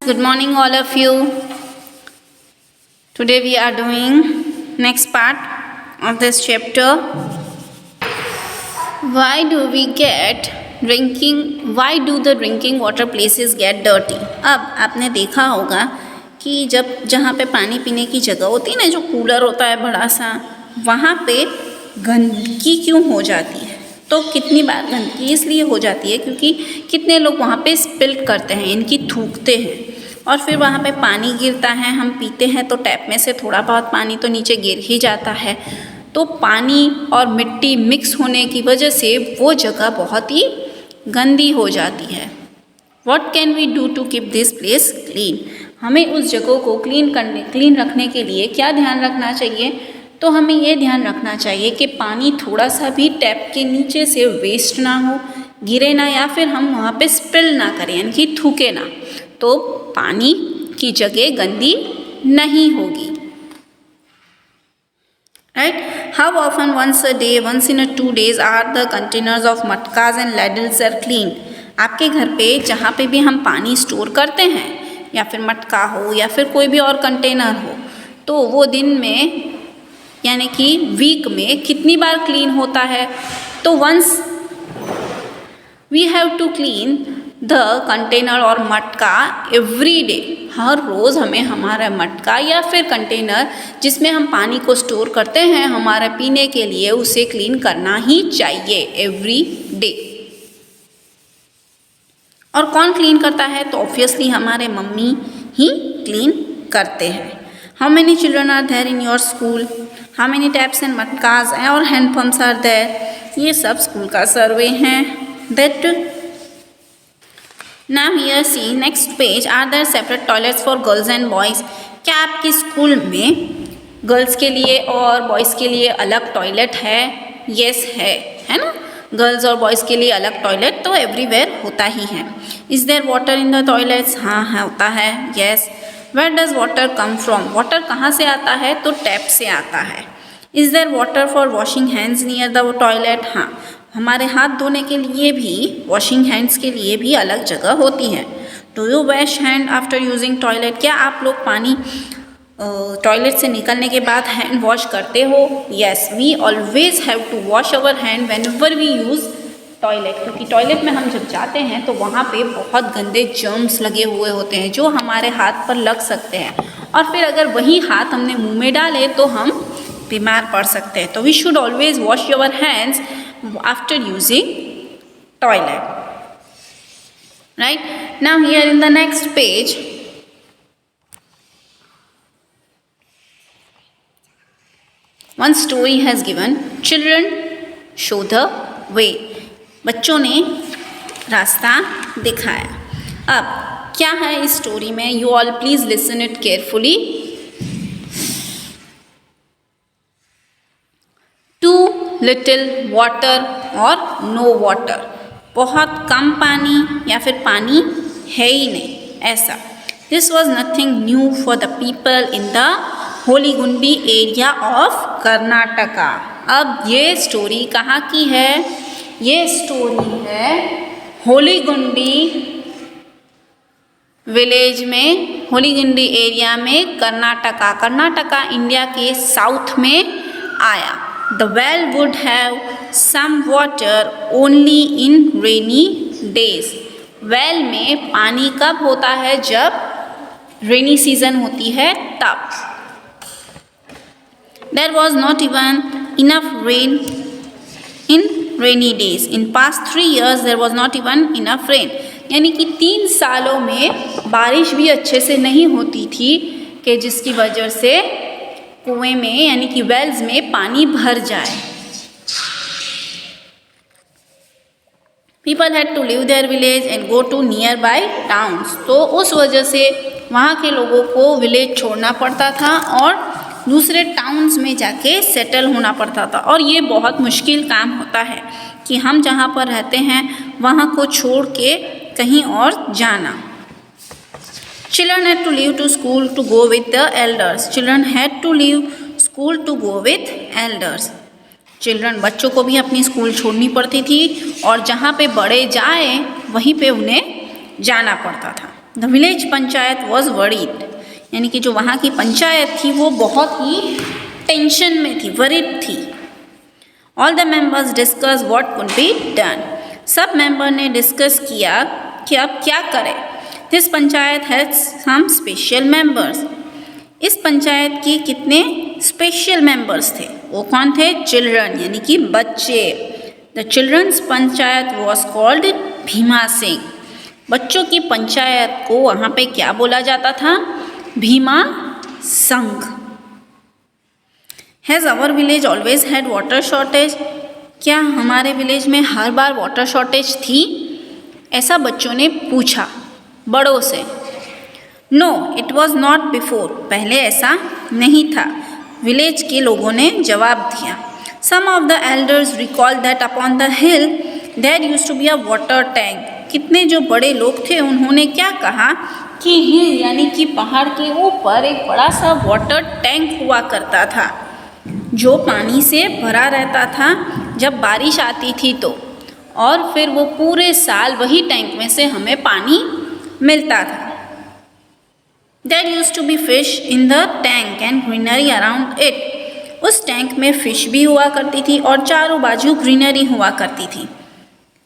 Good morning all of you. Today we are doing next part of this chapter. Why do the drinking water places get dirty? अब आपने देखा होगा कि जहाँ पे पानी पीने की जगह होती है ना, जो कूलर होता है बड़ा सा, वहाँ पे गंदगी क्यों हो जाती है? तो कितनी बार गंदगी इसलिए हो जाती है क्योंकि कितने लोग वहाँ पे स्पिल करते हैं, इनकी थूकते हैं और फिर वहाँ पे पानी गिरता है। हम पीते हैं तो टैप में से थोड़ा बहुत पानी तो नीचे गिर ही जाता है। तो पानी और मिट्टी मिक्स होने की वजह से वो जगह बहुत ही गंदी हो जाती है। What can we do to keep this place clean? हमें उस जगह को क्लीन रखने के लिए क्या ध्यान रखना चाहिए? तो हमें ये ध्यान रखना चाहिए कि पानी थोड़ा सा भी टैप के नीचे से वेस्ट ना हो, गिरे ना, या फिर हम वहाँ पे स्पिल ना करें, यानी कि थूके ना, तो पानी की जगह गंदी नहीं होगी। Right? How often once a day, once in a 2 days are the containers of मटकास and ladles are cleaned? आपके घर पे जहाँ पे भी हम पानी स्टोर करते हैं, या फिर मटका हो या फिर कोई भी और कंटेनर हो, तो वो दिन में यानी कि वीक में कितनी बार क्लीन होता है? तो once we have to clean the container और मटका एवरी डे। हर रोज़ हमें हमारा मटका या फिर कंटेनर जिसमें हम पानी को स्टोर करते हैं हमारा पीने के लिए, उसे क्लीन करना ही चाहिए एवरी डे। और कौन क्लीन करता है? तो ऑब्वियसली हमारे मम्मी ही क्लीन करते हैं। How many children are there in your school? How many taps and मटकास और हैंड पम्प्स आर देयर? ये सब स्कूल का सर्वे हैं। That Now here see next page, are there separate toilets for girls and boys? क्या आपके school में girls के लिए और बॉयज़ के लिए अलग टॉयलेट है? यस है ना? गर्ल्स और बॉयज़ के लिए अलग टॉयलेट तो एवरीवेयर होता ही है। Is there water in the toilets? हाँ होता है। Yes. Where does water come from? Water कहाँ से आता है? तो टैप से आता है। Is there water for washing hands near the toilet? हाँ, हमारे हाथ धोने के लिए भी, वॉशिंग हैंड्स के लिए भी अलग जगह होती है। Do you wash hand after using toilet? क्या आप लोग पानी टॉयलेट से निकलने के बाद हैंड वॉश करते हो? Yes, we always have to wash our hand whenever we use toilet, क्योंकि टॉयलेट में हम जब जाते हैं तो वहाँ पे बहुत गंदे जर्म्स लगे हुए होते हैं जो हमारे हाथ पर लग सकते हैं, और फिर अगर वही हाथ हमने मुँह में डाले तो हम बीमार पड़ सकते हैं। तो we should always wash your hands after using toilet. Right? Now here in the next page, one story has given, children show the way. बच्चों ने रास्ता दिखाया। अब क्या है इस स्टोरी में? You all please listen it carefully. Little water और नो वाटर, बहुत कम पानी या फिर पानी है ही नहीं, ऐसा। This was nothing new for the people in the Holigundi area of Karnataka. अब ये स्टोरी कहाँ की है? ये स्टोरी है होलीगुंडी विलेज में, होलीगुंडी एरिया में, कर्नाटका इंडिया के साउथ में आया। The well would have some water only in rainy days. well में पानी कब होता है? जब रेनी सीजन होती है तब। There was not even enough rain in rainy days. In past 3 years there was not even enough rain. यानी कि 3 सालों में बारिश भी अच्छे से नहीं होती थी कि जिसकी वजह से कुएं में यानी कि वेल्स में पानी भर जाए। People had to leave their village and go to nearby towns. तो उस वजह से वहाँ के लोगों को विलेज छोड़ना पड़ता था और दूसरे टाउन्स में जाके सेटल होना पड़ता था, और ये बहुत मुश्किल काम होता है कि हम जहाँ पर रहते हैं वहाँ को छोड़ के कहीं और जाना। Children had to leave to school to go with the elders. Children had to leave school to go with elders. बच्चों को भी अपनी स्कूल छोड़नी पड़ती थी और जहाँ पे बड़े जाए वहीं पे उन्हें जाना पड़ता था। The village panchayat was worried, यानी कि जो वहाँ की पंचायत थी वो बहुत ही टेंशन में थी, वरीड थी. All the members discuss what could be done. सब मेंबर ने डिस्कस किया कि अब क्या करें. This panchayat has some special members. इस पंचायत के कितने स्पेशल मेंबर्स थे. वो कौन थे? चिल्ड्रन, यानी कि बच्चे. The childrens panchayat was called Bhima Singh. बच्चों की पंचायत को वहाँ पे क्या बोला जाता था? Bhima Sangh. Has our village always had water shortage. क्या हमारे विलेज में हर बार वाटर शॉर्टेज थी? ऐसा बच्चों ने पूछा बड़ों से. No it was not before. पहले ऐसा नहीं था, विलेज के लोगों ने जवाब दिया. Some of the elders recall that upon the hill there used to be a water tank. कितने जो बड़े लोग थे उन्होंने क्या कहा कि हिल यानी कि पहाड़ के ऊपर एक बड़ा सा वाटर टैंक हुआ करता था जो पानी से भरा रहता था जब बारिश आती थी तो, और फिर वो पूरे साल वही टैंक में से हमें पानी मिलता था. There used to be fish in the tank and greenery around it. उस टैंक में फिश भी हुआ करती थी और चारों बाजू ग्रीनरी हुआ करती थी.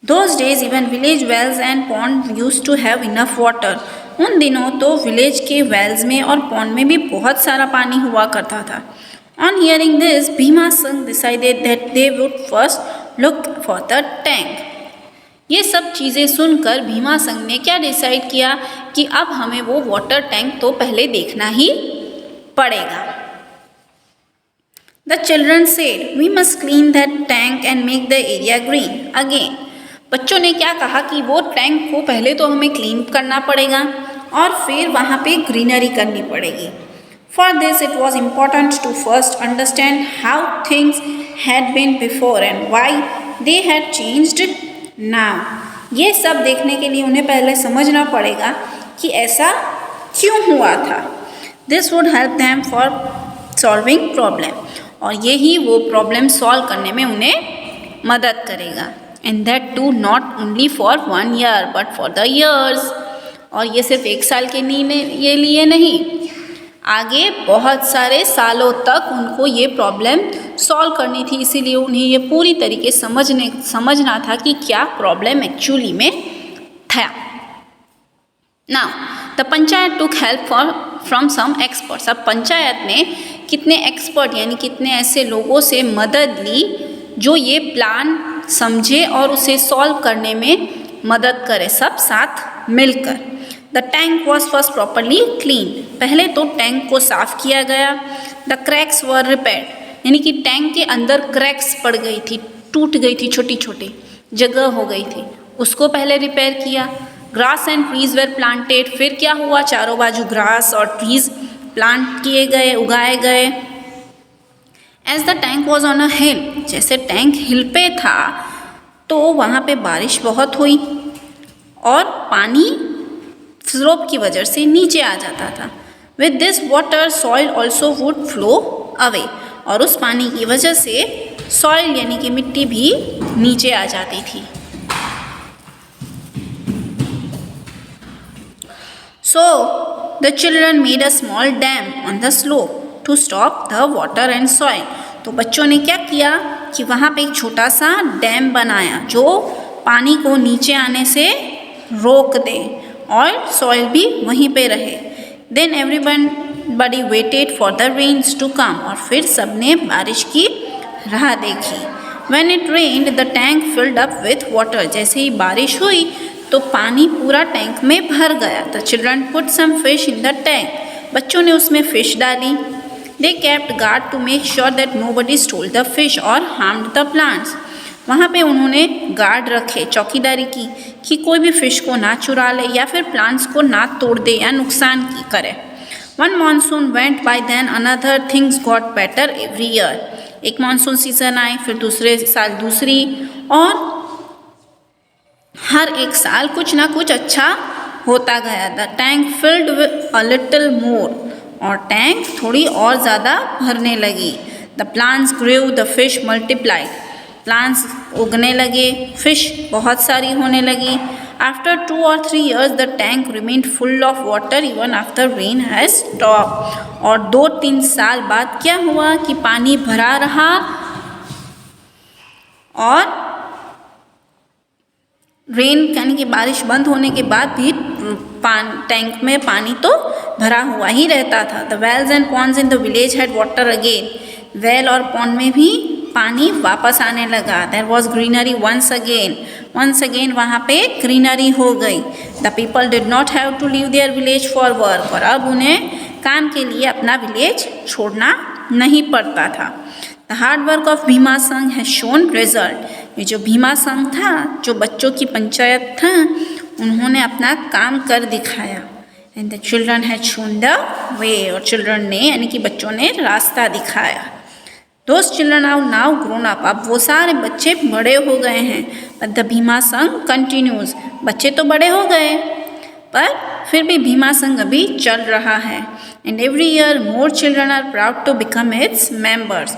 Those days even village wells and pond used to have enough water. उन दिनों तो विलेज के वेल्स में और पॉन्ड में भी बहुत सारा पानी हुआ करता था. On hearing this, Bhima Singh decided that they would first look for the tank. ये सब चीज़ें सुनकर भीमा संघ ने क्या डिसाइड किया कि अब हमें वो वाटर टैंक तो पहले देखना ही पड़ेगा. The children said we must clean that tank and make the area green again. बच्चों ने क्या कहा कि वो टैंक को पहले तो हमें क्लीन करना पड़ेगा और फिर वहाँ पे ग्रीनरी करनी पड़ेगी. For this it was important to first understand how things had been before and why they had changed now. ये सब देखने के लिए उन्हें पहले समझना पड़ेगा कि ऐसा क्यों हुआ था. This would help them for solving problem. और यही वो प्रॉब्लम सॉल्व करने में उन्हें मदद करेगा. And that too not only for 1 year but for the years. और ये सिर्फ 1 साल के ये लिए नहीं, आगे बहुत सारे सालों तक उनको ये प्रॉब्लम सॉल्व करनी थी. इसीलिए उन्हें ये पूरी तरीके समझना था कि क्या प्रॉब्लम एक्चुअली में था. Now the panchayat took help from some experts. अब पंचायत ने कितने एक्सपर्ट यानी कितने ऐसे लोगों से मदद ली जो ये प्लान समझे और उसे सॉल्व करने में मदद करे, सब साथ मिलकर. The tank was first properly clean. पहले तो टैंक को साफ किया गया. द क्रैक्स वर रिपेयर्ड, यानी कि टैंक के अंदर क्रैक्स पड़ गई थी, टूट गई थी, छोटी छोटी जगह हो गई थी, उसको पहले रिपेयर किया. Grass and trees were planted. फिर क्या हुआ, चारों बाजू ग्रास और ट्रीज प्लांट किए गए, उगाए गए. As the tank was on a hill. जैसे टैंक हिल पे था तो वहाँ पे बारिश बहुत हुई और पानी स्लोप की वजह से नीचे आ जाता था. With this water soil also would flow away. और उस पानी की वजह से सॉइल यानी कि मिट्टी भी नीचे आ जाती थी. So the children made a small dam on the slope to stop the water and soil. तो बच्चों ने क्या किया कि वहाँ पे एक छोटा सा डैम बनाया जो पानी को नीचे आने से रोक दे और सॉइल भी वहीं पे रहे. Then everybody waited for the rains to come. और फिर सबने बारिश की राह देखी. When it rained the tank filled up with water. जैसे ही बारिश हुई तो पानी पूरा टैंक में भर गया. The children put some fish in the tank. बच्चों ने उसमें फिश डाली. They kept guard to make sure that nobody stole the fish or harmed the plants. वहाँ पे उन्होंने गार्ड रखे, चौकीदारी की कि कोई भी फिश को ना चुरा ले या फिर प्लांट्स को ना तोड़ दे या नुकसान करे. One monsoon went by then another things got better every year. एक मानसून सीजन आई, फिर दूसरे साल दूसरी, और हर एक साल कुछ ना कुछ अच्छा होता गया. The tank filled with a little more. और टैंक थोड़ी और ज़्यादा भरने लगी. The plants grew, the fish multiplied. Plants उगने लगे, फिश बहुत सारी होने लगी. After 2 or 3 years, the tank remained full of water even after rain has stopped. और 2-3 साल बाद क्या हुआ कि पानी भरा रहा और रेन यानी कि बारिश बंद होने के बाद भी टैंक में पानी तो भरा हुआ ही रहता था. The wells and ponds in the village had water again. Well और पॉन्ड में भी पानी वापस आने लगा. There was greenery once again वहाँ पे ग्रीनरी हो गई. The people did not have to leave their village for work. और अब उन्हें काम के लिए अपना विलेज छोड़ना नहीं पड़ता था. The hard work of Bhima संघ has shown result. ये जो भीमा संघ था, जो बच्चों की पंचायत था, उन्होंने अपना काम कर दिखाया. And the children had shown the way. और चिल्ड्रन ने यानी कि बच्चों ने रास्ता दिखाया. Those children are now grown up. अब वो सारे बच्चे बड़े हो गए हैं. But the भीमा संघ continues. बच्चे तो बड़े हो गए पर फिर भी भीमा संघ अभी चल रहा है. And every year more children are proud to become its members.